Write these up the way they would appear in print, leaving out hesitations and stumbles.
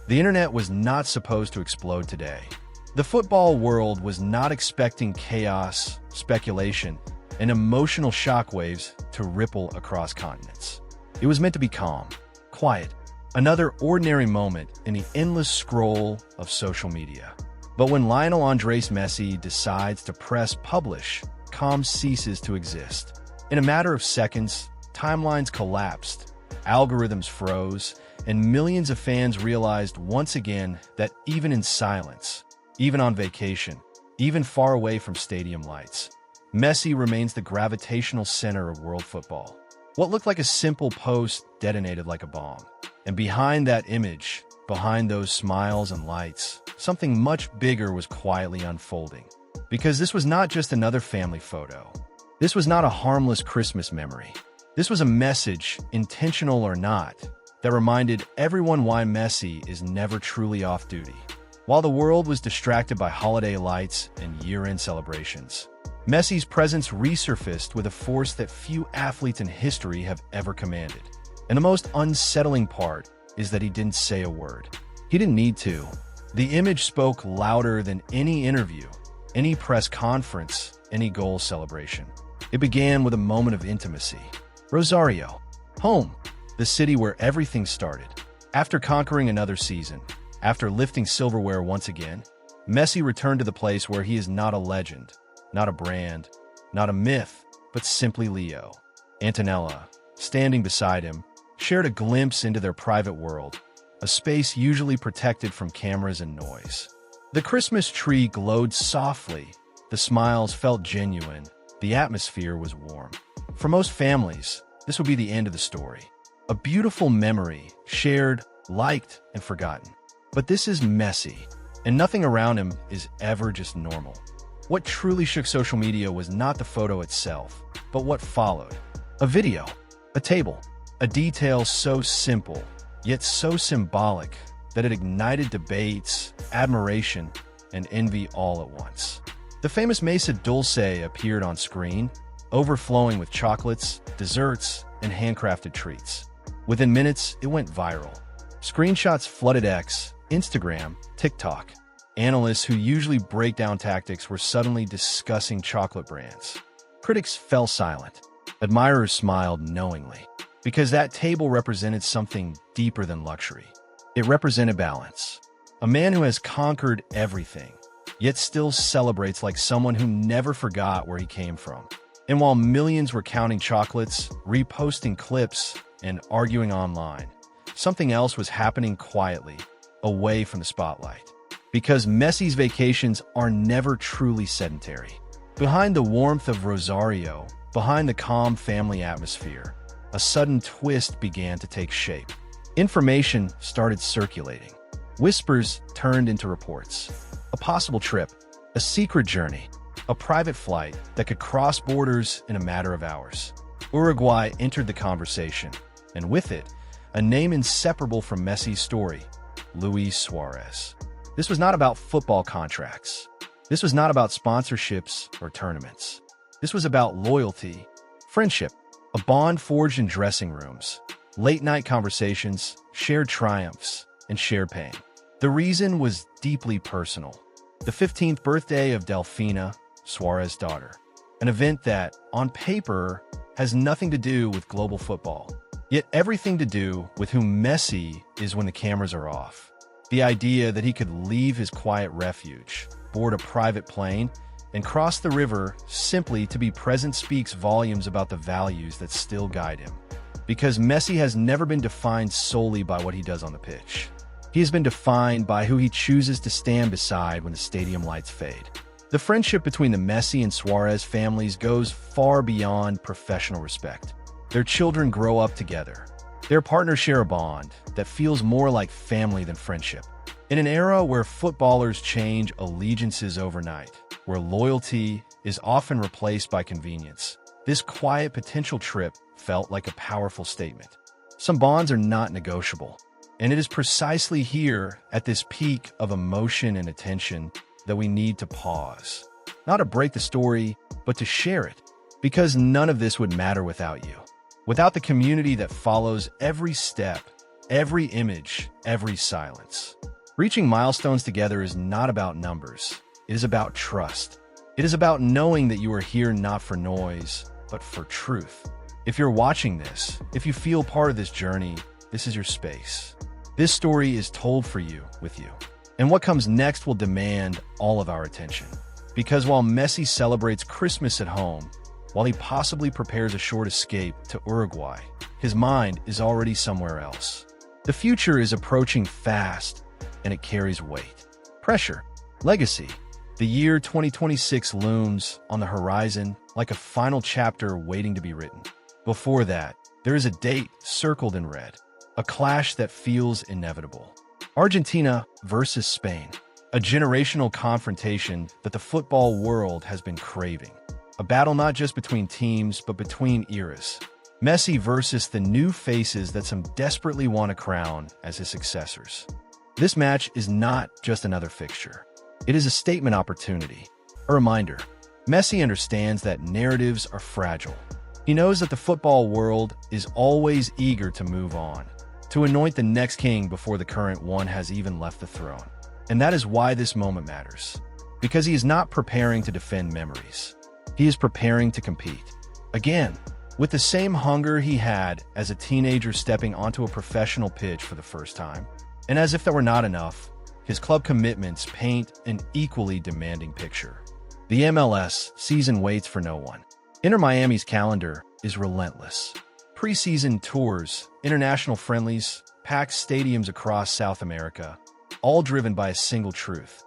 The internet was not supposed to explode today. The football world was not expecting chaos, speculation, and emotional shockwaves to ripple across continents. It was meant to be calm, quiet, another ordinary moment in the endless scroll of social media. But when Lionel Andres Messi decides to press publish, calm ceases to exist. In a matter of seconds, timelines collapsed, algorithms froze, and millions of fans realized once again that even in silence, even on vacation, even far away from stadium lights, Messi remains the gravitational center of world football. What looked like a simple post detonated like a bomb. And behind that image, behind those smiles and lights, something much bigger was quietly unfolding. Because this was not just another family photo. This was not a harmless Christmas memory. This was a message, intentional or not, that reminded everyone why Messi is never truly off duty. While the world was distracted by holiday lights and year-end celebrations, Messi's presence resurfaced with a force that few athletes in history have ever commanded. And the most unsettling part is that he didn't say a word. He didn't need to. The image spoke louder than any interview, any press conference, any goal celebration. It began with a moment of intimacy. Rosario, home, the city where everything started. After conquering another season, after lifting silverware once again, Messi returned to the place where he is not a legend, not a brand, not a myth, but simply Leo. Antonella, standing beside him, shared a glimpse into their private world, a space usually protected from cameras and noise. The Christmas tree glowed softly, the smiles felt genuine, the atmosphere was warm. For most families, this would be the end of the story. A beautiful memory, shared, liked, and forgotten. But this is Messi, and nothing around him is ever just normal. What truly shook social media was not the photo itself, but what followed. A video, a table, a detail so simple, yet so symbolic that it ignited debates, admiration, and envy all at once. The famous Mesa Dulce appeared on screen, overflowing with chocolates, desserts, and handcrafted treats. Within minutes, it went viral. Screenshots flooded X, Instagram, TikTok. Analysts who usually break down tactics were suddenly discussing chocolate brands. Critics fell silent. Admirers smiled knowingly, because that table represented something deeper than luxury. It represented balance. A man who has conquered everything, yet still celebrates like someone who never forgot where he came from. And while millions were counting chocolates, reposting clips, and arguing online, something else was happening quietly, away from the spotlight. Because Messi's vacations are never truly sedentary. Behind the warmth of Rosario, behind the calm family atmosphere, a sudden twist began to take shape. Information started circulating. Whispers turned into reports. A possible trip, a secret journey, a private flight that could cross borders in a matter of hours. Uruguay entered the conversation, and with it, a name inseparable from Messi's story, Luis Suárez. This was not about football contracts. This was not about sponsorships or tournaments. This was about loyalty, friendship, a bond forged in dressing rooms, late-night conversations, shared triumphs, and shared pain. The reason was deeply personal. The 15th birthday of Delfina, Suárez's daughter. An event that, on paper, has nothing to do with global football, yet everything to do with who Messi is when the cameras are off. The idea that he could leave his quiet refuge, board a private plane, and cross the river simply to be present speaks volumes about the values that still guide him. Because Messi has never been defined solely by what he does on the pitch. He has been defined by who he chooses to stand beside when the stadium lights fade. The friendship between the Messi and Suárez families goes far beyond professional respect. Their children grow up together. Their partners share a bond that feels more like family than friendship. In an era where footballers change allegiances overnight, where loyalty is often replaced by convenience, this quiet potential trip felt like a powerful statement. Some bonds are not negotiable, and it is precisely here, at this peak of emotion and attention, that we need to pause. Not to break the story, but to share it, because none of this would matter without you. Without the community that follows every step, every image, every silence. Reaching milestones together is not about numbers. It is about trust. It is about knowing that you are here not for noise, but for truth. If you're watching this, if you feel part of this journey, this is your space. This story is told for you, with you. And what comes next will demand all of our attention. Because while Messi celebrates Christmas at home, while he possibly prepares a short escape to Uruguay, his mind is already somewhere else. The future is approaching fast, and it carries weight. Pressure. Legacy. The year 2026 looms on the horizon like a final chapter waiting to be written. Before that, there is a date circled in red, a clash that feels inevitable. Argentina versus Spain, a generational confrontation that the football world has been craving. A battle not just between teams, but between eras. Messi versus the new faces that some desperately want to crown as his successors. This match is not just another fixture. It is a statement opportunity. A reminder, Messi understands that narratives are fragile. He knows that the football world is always eager to move on, to anoint the next king before the current one has even left the throne. And that is why this moment matters. Because he is not preparing to defend memories. He is preparing to compete. Again, with the same hunger he had as a teenager stepping onto a professional pitch for the first time. And as if that were not enough, his club commitments paint an equally demanding picture. The MLS season waits for no one. Inter Miami's calendar is relentless. Preseason tours, international friendlies, packed stadiums across South America, all driven by a single truth.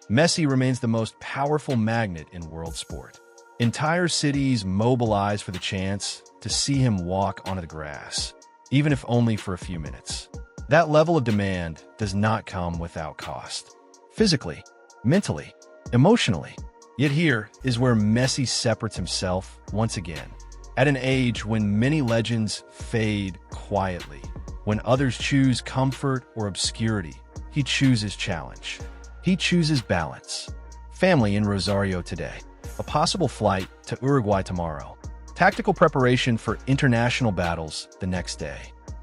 Messi remains the most powerful magnet in world sport. Entire cities mobilize for the chance to see him walk onto the grass, even if only for a few minutes. That level of demand does not come without cost. Physically, mentally, emotionally. Yet here is where Messi separates himself once again. At an age when many legends fade quietly, when others choose comfort or obscurity, he chooses challenge. He chooses balance. Family in Rosario today. A possible flight to Uruguay tomorrow. Tactical preparation for international battles the next day.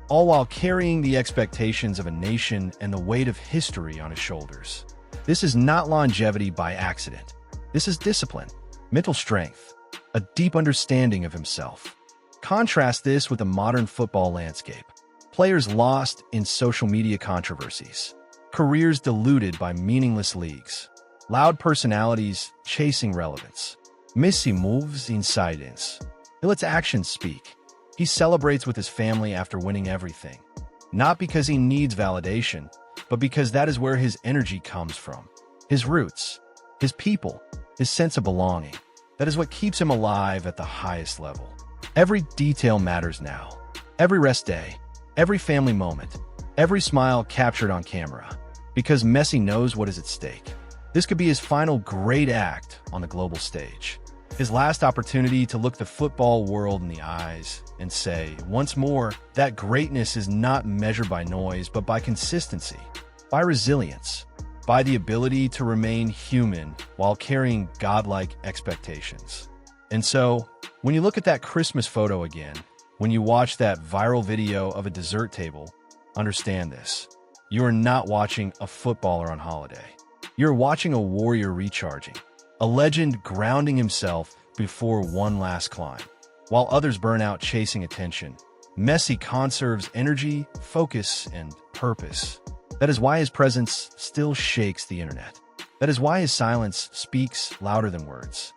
All while carrying the expectations of a nation and the weight of history on his shoulders. This is not longevity by accident. This is discipline, mental strength, a deep understanding of himself. Contrast this with the modern football landscape. Players lost in social media controversies. Careers diluted by meaningless leagues. Loud personalities chasing relevance. Messi moves in silence. He lets actions speak. He celebrates with his family after winning everything. Not because he needs validation, but because that is where his energy comes from. His roots, his people, his sense of belonging. That is what keeps him alive at the highest level. Every detail matters now. Every rest day, every family moment, every smile captured on camera. Because Messi knows what is at stake. This could be his final great act on the global stage. His last opportunity to look the football world in the eyes and say, once more, that greatness is not measured by noise, but by consistency, by resilience, by the ability to remain human while carrying godlike expectations. And so, when you look at that Christmas photo again, when you watch that viral video of a dessert table, understand this. You are not watching a footballer on holiday. You're watching a warrior recharging. A legend grounding himself before one last climb. While others burn out chasing attention, Messi conserves energy, focus, and purpose. That is why his presence still shakes the internet. That is why his silence speaks louder than words.